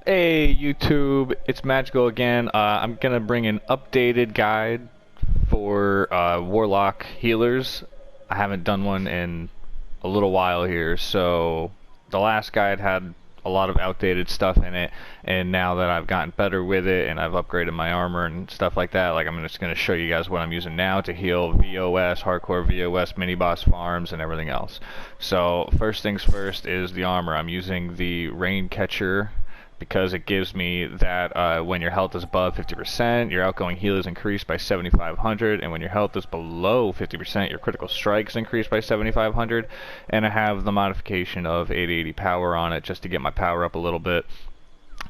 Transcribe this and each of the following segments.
Hey YouTube, it's Magical again. I'm gonna bring an updated guide for Warlock healers. I haven't done one in a little while here, so the last guide had a lot of outdated stuff in it, and now that I've gotten better with it and I've upgraded my armor and stuff like that, like I'm just gonna show you guys what I'm using now to heal VOS, hardcore VOS, mini boss farms, and everything else. So first things first is the armor. I'm using the Rain Catcher because it gives me that when your health is above 50%, your outgoing heal is increased by 7,500, and when your health is below 50%, your critical strike is increased by 7,500, and I have the modification of 880 power on it just to get my power up a little bit.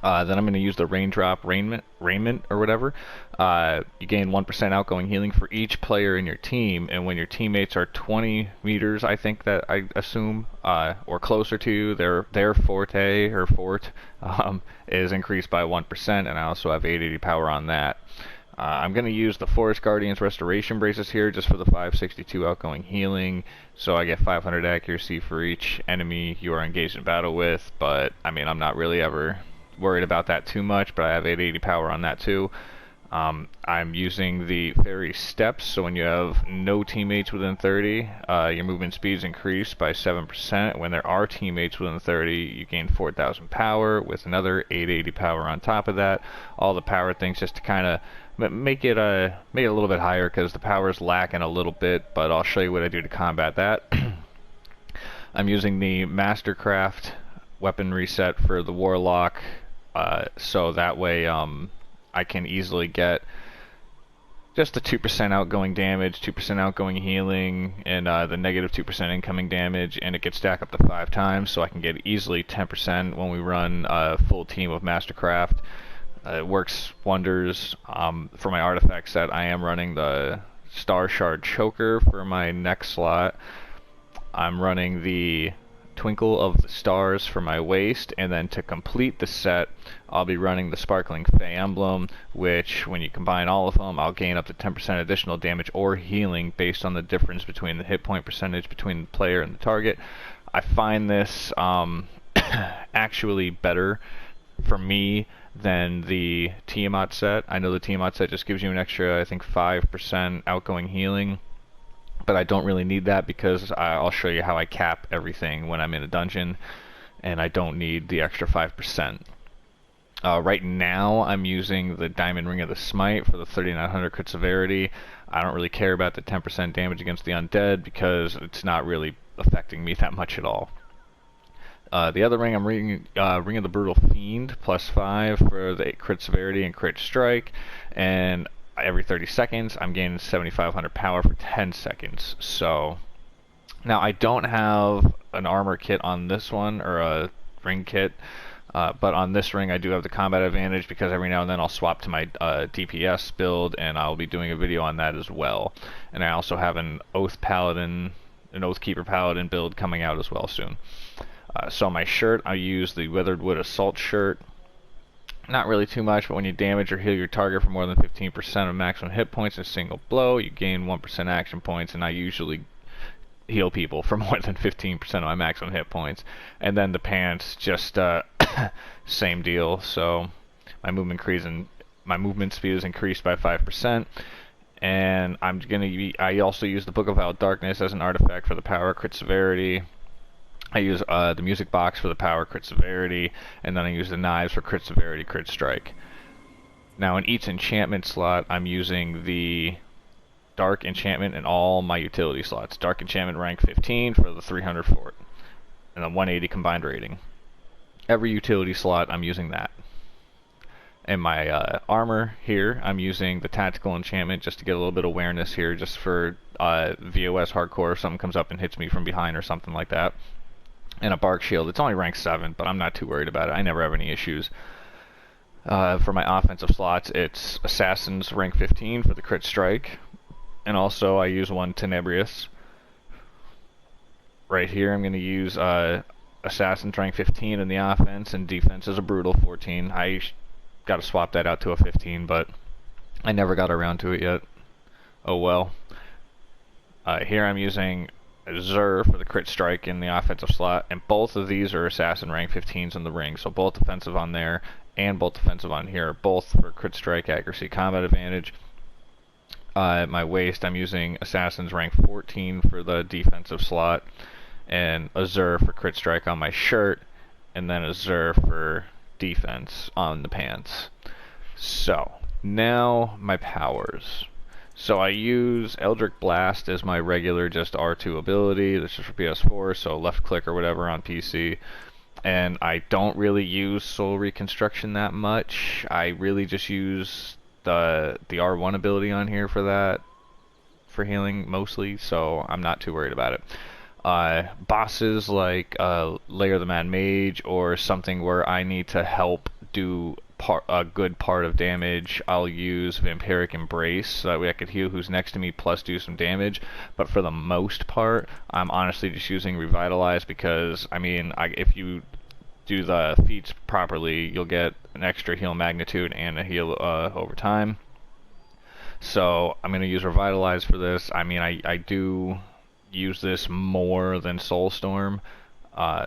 Then I'm going to use the raiment or whatever. You gain 1% outgoing healing for each player in your team, and when your teammates are 20 meters, I think that I assume, or closer to, their forte or fort is increased by 1%, and I also have 880 power on that. I'm going to use the Forest Guardian's Restoration Braces here just for the 562 outgoing healing, so I get 500 accuracy for each enemy you are engaged in battle with, but I mean, I'm not really ever worried about that too much, but I have 880 power on that too. I'm using the Fairy Steps, so when you have no teammates within 30, your movement speed is increased by 7%. When there are teammates within 30, you gain 4,000 power with another 880 power on top of that. All the power things just to kind of make it a little bit higher because the power is lacking a little bit, but I'll show you what I do to combat that. I'm using the Mastercraft weapon reset for the Warlock, so that way I can easily get just the 2% outgoing damage, 2% outgoing healing, and the negative 2% incoming damage, and it can stack up to 5 times, so I can get easily 10% when we run a full team of Mastercraft. It works wonders. For my artifact set, I am running the Star Shard Choker for my next slot. I'm running the Twinkle of the Stars for my waist, and then to complete the set, I'll be running the Sparkling Fey Emblem, which when you combine all of them, I'll gain up to 10% additional damage or healing based on the difference between the hit point percentage between the player and the target. I find this actually better for me than the Tiamat set. I know the Tiamat set just gives you an extra, I think, 5% outgoing healing, but I don't really need that because I'll show you how I cap everything when I'm in a dungeon, and I don't need the extra 5%. Right now I'm using the Diamond Ring of the Smite for the 3900 crit severity. I don't really care about the 10% damage against the undead because it's not really affecting me that much at all. The other ring, I'm Ring of the Brutal Fiend, +5 for the crit severity and crit strike, and every 30 seconds I'm gaining 7,500 power for 10 seconds. So now I don't have an armor kit on this one, or a ring kit, but on this ring I do have the combat advantage because every now and then I'll swap to my DPS build, and I'll be doing a video on that as well. And I also have an Oathkeeper Paladin build coming out as well soon. So my shirt, I use the Withered Wood Assault shirt. Not really too much, but when you damage or heal your target for more than 15% of maximum hit points in a single blow, you gain 1% action points, and I usually heal people for more than 15% of my maximum hit points. And then the pants, just same deal. So my movement speed is increased by 5%. And I also use the Book of Vile Darkness as an artifact for the power crit severity. I use the music box for the power crit severity, and then I use the knives for crit severity, crit strike. Now in each enchantment slot, I'm using the Dark Enchantment in all my utility slots. Dark Enchantment rank 15 for the 300 fort, and a 180 combined rating. Every utility slot, I'm using that. And my armor here, I'm using the Tactical Enchantment just to get a little bit of awareness here, just for VOS hardcore if something comes up and hits me from behind or something like that. And a Bark Shield. It's only rank 7, but I'm not too worried about it. I never have any issues. For my offensive slots, it's Assassin's rank 15 for the crit strike, and also I use one Tenebrious. Right here I'm going to use Assassin's rank 15 in the offense, and defense is a brutal 14. I got to swap that out to a 15, but I never got around to it yet. Oh well. Here I'm using Azure for the crit strike in the offensive slot, and both of these are assassin rank 15s in the ring, so both defensive on there and both defensive on here, both for crit strike, accuracy, combat advantage. At my waist, I'm using assassins rank 14 for the defensive slot, and Azure for crit strike on my shirt, and then Azure for defense on the pants. So, now my powers. So I use Eldritch Blast as my regular just R2 ability. This is for PS4, so left click or whatever on PC. And I don't really use Soul Reconstruction that much. I really just use the R1 ability on here for that, for healing mostly, so I'm not too worried about it. Bosses like Lair the Mad Mage or something where I need to help do a good part of damage, I'll use Vampiric Embrace so that way I could heal who's next to me plus do some damage. But for the most part, I'm honestly just using Revitalize because, I mean, if you do the feats properly, you'll get an extra heal magnitude and a heal over time. So I'm going to use Revitalize for this. I mean, I do use this more than Soulstorm.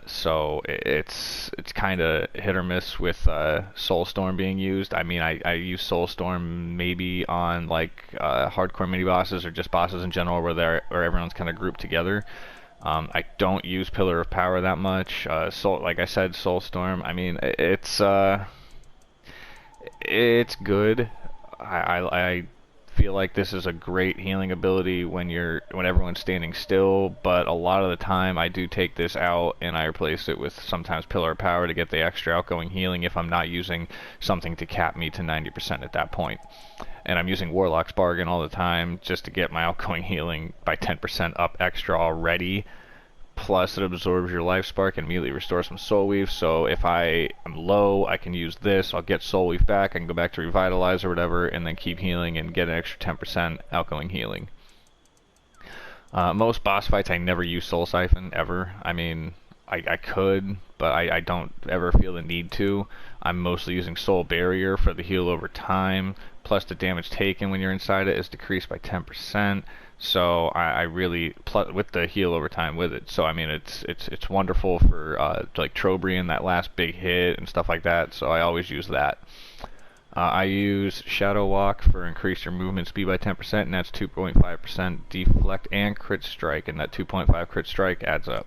So it's kind of hit or miss with Soulstorm being used. I mean, I use Soulstorm maybe on like hardcore mini bosses or just bosses in general where everyone's kind of grouped together. I don't use Pillar of Power that much. Like I said, Soulstorm. I mean, it's good. I feel like this is a great healing ability when everyone's standing still, but a lot of the time I do take this out and I replace it with sometimes Pillar of Power to get the extra outgoing healing if I'm not using something to cap me to 90% at that point. And I'm using Warlock's Bargain all the time just to get my outgoing healing by 10% up extra already. Plus it absorbs your life spark and immediately restores some soul weave, so if I am low I can use this, I'll get soul weave back, I can go back to Revitalize or whatever and then keep healing and get an extra 10% outgoing healing. Most boss fights I never use Soul Siphon ever. I mean, I could, but I don't ever feel the need to. I'm mostly using Soul Barrier for the heal over time, plus the damage taken when you're inside it is decreased by 10%. So I really with the heal over time with it. So I mean it's wonderful for like Trobriand, that last big hit and stuff like that. So I always use that. I use Shadow Walk for increase your movement speed by 10%, and that's 2.5% deflect and crit strike, and that 2.5 crit strike adds up.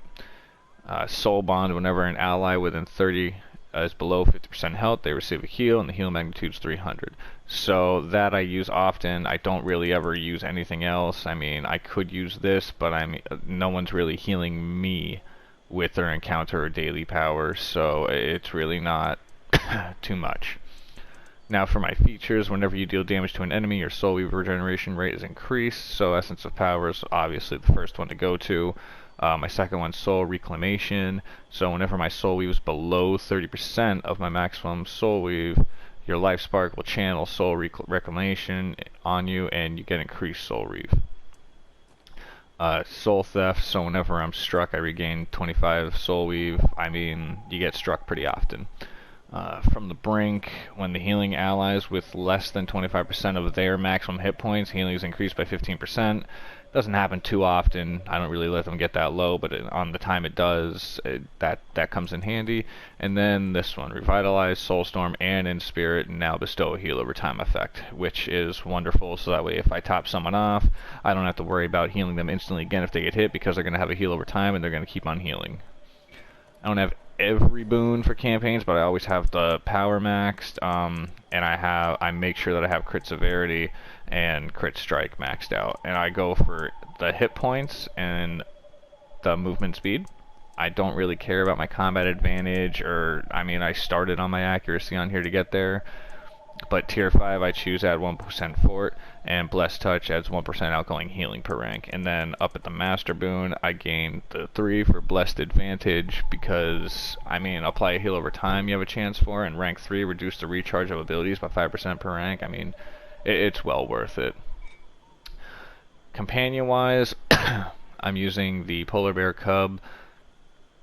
Soul Bond, whenever an ally within 30 is below 50% health, they receive a heal, and the heal magnitude is 300. So that I use often. I don't really ever use anything else. I mean, I could use this, but no one's really healing me with their encounter or daily power, so it's really not too much. Now for my features, whenever you deal damage to an enemy, your soul weave regeneration rate is increased, so Essence of Power is obviously the first one to go to. My second one's Soul Reclamation, so whenever my soul weave is below 30% of my maximum soul weave, your life spark will channel Soul Reclamation on you and you get increased soul weave. Soul Theft, so whenever I'm struck I regain 25 soul weave. I mean, you get struck pretty often. From the Brink, when the healing allies with less than 25% of their maximum hit points, healing is increased by 15%. Doesn't happen too often. I don't really let them get that low, but on the time it does, that comes in handy. And then this one, Revitalize, Soulstorm, and In Spirit now bestow a heal over time effect, which is wonderful, so that way if I top someone off, I don't have to worry about healing them instantly again if they get hit, because they're going to have a heal over time and they're going to keep on healing. I don't have every boon for campaigns, but I always have the power maxed, and I make sure that I have crit severity and crit strike maxed out, and I go for the hit points and the movement speed. I don't really care about my combat advantage, or I mean, I started on my accuracy on here to get there, but tier 5 I choose add 1% fort, and Blessed Touch adds 1% outgoing healing per rank. And then up at the Master Boon I gain the 3 for Blessed Advantage, because I mean, apply a heal over time you have a chance for, and rank 3 reduce the recharge of abilities by 5% per rank. I mean, it's well worth it. Companion wise, I'm using the Polar Bear Cub.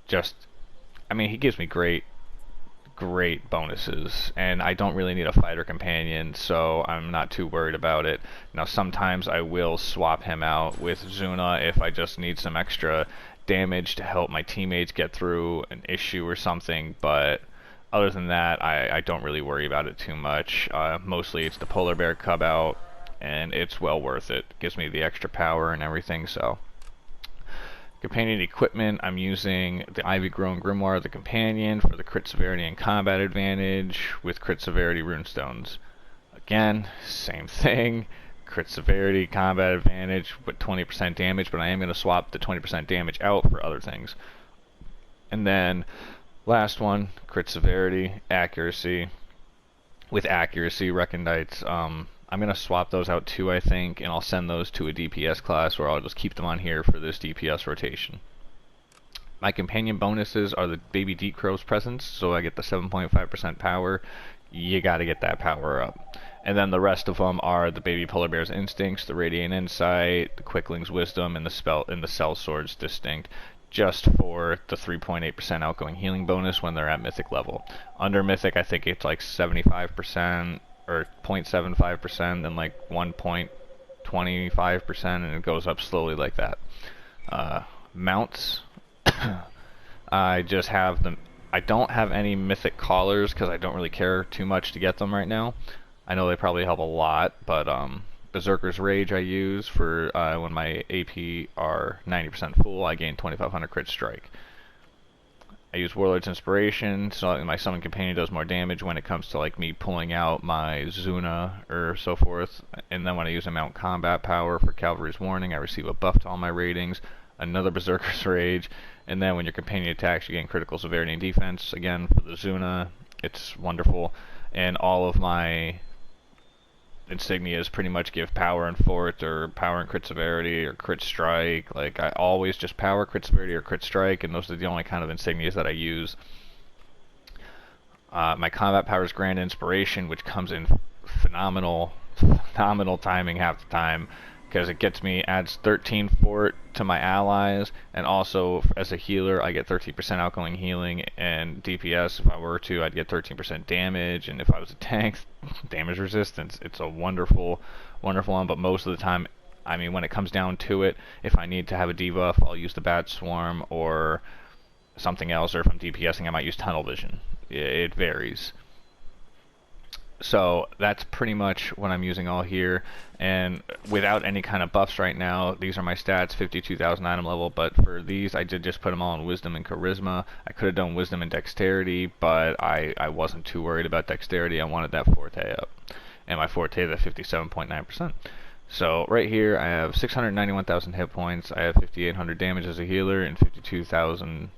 I mean, he gives me great great bonuses, and I don't really need a fighter companion, so I'm not too worried about it. Now sometimes I will swap him out with Zuna if I just need some extra damage to help my teammates get through an issue or something, but other than that, I don't really worry about it too much. Mostly it's the polar bear cub out, and it's well worth it. Gives me the extra power and everything, so. Companion equipment, I'm using the Ivy Grown Grimoire, the companion, for the crit severity and combat advantage with crit severity runestones. Again, same thing. Crit severity, combat advantage with 20% damage, but I am going to swap the 20% damage out for other things. And then last one, crit severity, accuracy. With accuracy, recondite, I'm going to swap those out too, I think, and I'll send those to a DPS class, or I'll just keep them on here for this DPS rotation. My companion bonuses are the Baby Deep Crow's Presence, so I get the 7.5% power. You got to get that power up. And then the rest of them are the Baby Polar Bear's Instincts, the Radiant Insight, the Quickling's Wisdom, and the Cell Sword's Distinct, just for the 3.8% outgoing healing bonus when they're at Mythic level. Under Mythic, I think it's like 75%, or 0.75%, then like 1.25%, and it goes up slowly like that. Mounts, I just have them. I don't have any Mythic Collars because I don't really care too much to get them right now. I know they probably help a lot, but Berserker's Rage I use for when my AP are 90% full, I gain 2500 crit strike. I use Warlord's Inspiration, so my Summon Companion does more damage when it comes to like me pulling out my Zuna or so forth. And then when I use a Mount Combat Power for Cavalry's Warning, I receive a buff to all my ratings, another Berserker's Rage, and then when your companion attacks, you gain critical severity and defense. Again, for the Zuna, it's wonderful. And all of my insignias pretty much give power and fort, or power and crit severity, or crit strike. Like, I always just power, crit severity, or crit strike, and those are the only kind of insignias that I use. My combat power is Grand Inspiration, which comes in phenomenal timing half the time, because it gets me, adds 13 fort to my allies, and also as a healer I get 13% outgoing healing, and DPS, if I were to, I'd get 13% damage, and if I was a tank, damage resistance. It's a wonderful one, but most of the time, I mean, when it comes down to it, if I need to have a debuff, I'll use the Bat Swarm or something else, or if I'm DPSing, I might use Tunnel Vision. It varies. So that's pretty much what I'm using all here, and without any kind of buffs right now, these are my stats, 52,000 item level, but for these I did just put them all in Wisdom and Charisma. I could have done Wisdom and Dexterity, but I wasn't too worried about Dexterity. I wanted that Forte up, and my Forte is at 57.9%. So right here I have 691,000 hit points, I have 5,800 damage as a healer, and 52,000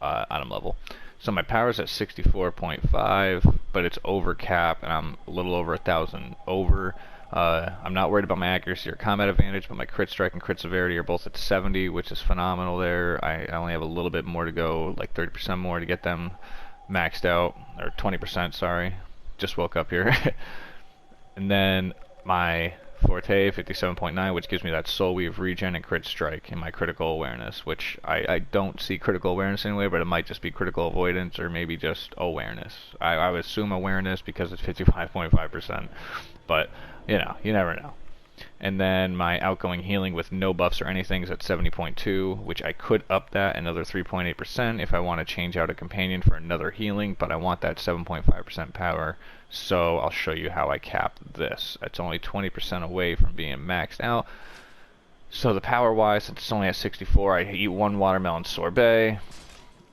item level. So my power is at 64.5, but it's over cap, and I'm a little over 1,000 over. I'm not worried about my accuracy or combat advantage, but my crit strike and crit severity are both at 70, which is phenomenal there. I only have a little bit more to go, like 30% more to get them maxed out, or 20%, sorry. Just woke up here. And then my Forte, 57.9, which gives me that Soul Weave regen and crit strike in my critical awareness, which I don't see critical awareness anyway, but it might just be critical avoidance, or maybe just awareness. I would assume awareness because it's 55.5%, but you know, you never know. And then my outgoing healing with no buffs or anything is at 70.2, which I could up that another 3.8% if I want to change out a companion for another healing, but I want that 7.5% power, so I'll show you how I cap this. It's only 20% away from being maxed out. So the power wise, since it's only at 64, I eat one watermelon sorbet,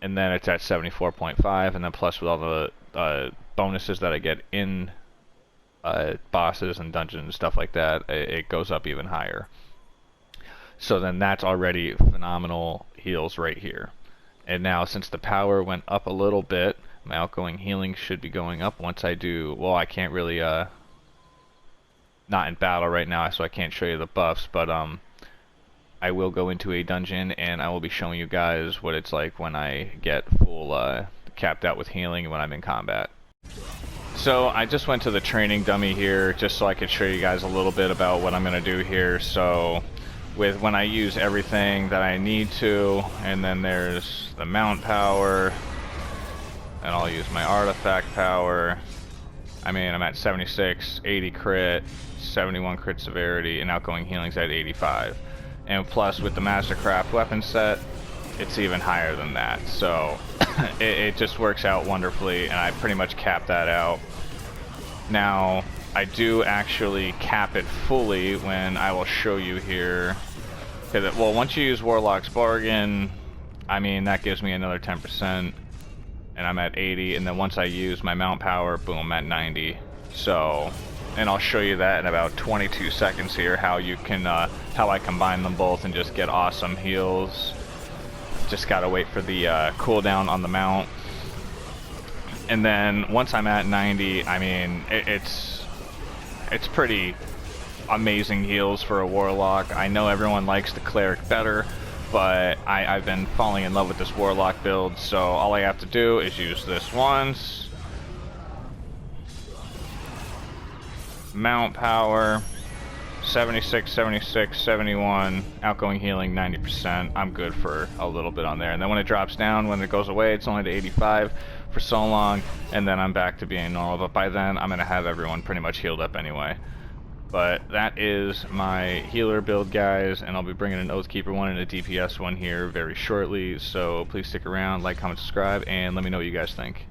and then it's at 74.5, and then plus with all the bonuses that I get in bosses and dungeons and stuff like that, it goes up even higher. So then that's already phenomenal heals right here. And now since the power went up a little bit, my outgoing healing should be going up once I do, well, I can't really, not in battle right now, so I can't show you the buffs, but I will go into a dungeon and I will be showing you guys what it's like when I get full capped out with healing when I'm in combat. So I just went to the training dummy here just so I could show you guys a little bit about what I'm going to do here. So with when I use everything that I need to, and then there's the mount power, and I'll use my artifact power. I mean, I'm at 76, 80 crit, 71 crit severity, and outgoing healing's at 85. And plus, with the Mastercraft weapon set, it's even higher than that. So, it just works out wonderfully, and I pretty much cap that out. Now, I do actually cap it fully when I will show you here. Well, once you use Warlock's Bargain, I mean, that gives me another 10%. And I'm at 80, and then once I use my mount power, boom, I'm at 90. So, and I'll show you that in about 22 seconds here, how you can, how I combine them both and just get awesome heals. Just gotta wait for the cooldown on the mount. And then once I'm at 90, I mean, it's pretty amazing heals for a Warlock. I know everyone likes the Cleric better, but I've been falling in love with this Warlock build, so all I have to do is use this once. Mount power, 76, 76, 71, outgoing healing 90%. I'm good for a little bit on there. And then when it drops down, when it goes away, it's only to 85 for so long, and then I'm back to being normal. But by then, I'm going to have everyone pretty much healed up anyway. But that is my healer build, guys, and I'll be bringing an Oathkeeper one and a DPS one here very shortly, so please stick around, like, comment, subscribe, and let me know what you guys think.